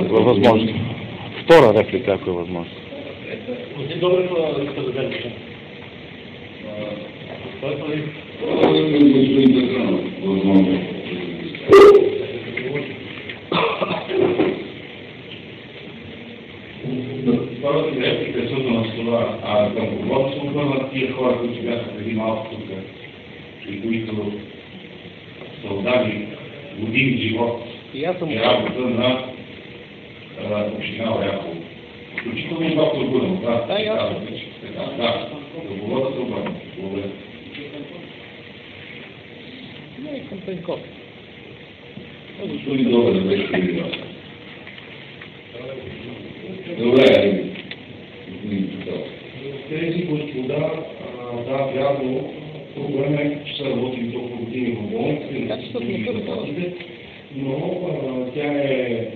ако е възможно. Втора реплика, ако е възможно. Господин Добрев, иска да вземе решение. Първата ми реплика е свързана с това, към кого се обърнат тия хора, които бяха преди малко тук и които са отдали години живот и работа на община Оряхово. Включително и доктор Гудов. Да, ясно. Да, за кого да се обърнат. Благодаря. Не, към Пенков. Господин Добър, да беше преди вас. Добре, тези господа, да, вярно, проблем е, че са работили толкова години в болниците, но тя е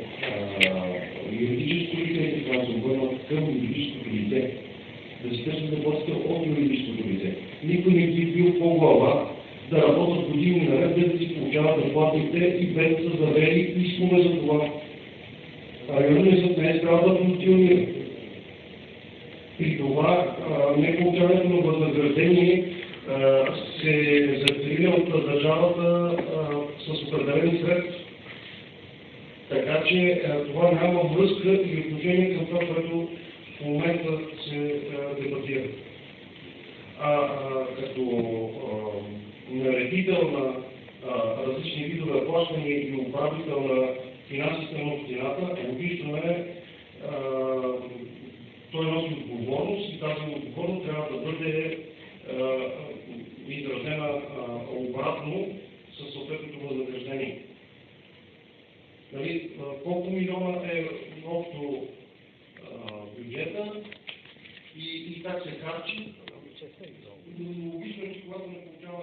юридическо лице и трябва да се обърнат към юридическото лице. Да си търсят заплатите от юридическото лице. Никой не ги бил по глава да работят години наред, без да си получават заплатите и без да са завели искове за това. Районният съд не е трябва да функционира. При това неполучаването на възнаграждение се закриля от държавата с определени средства. Така че това няма връзка и отношение към това, което в момента се дебатира. Като наредител на различни видове плащания и управител на финансите на общината, логично е той носи отговорност и тази отговорност трябва да бъде изразена обратно със съответното възнаграждение. Нали, колко милиона е общо бюджета и как се харчи? Логично е, че когато не получава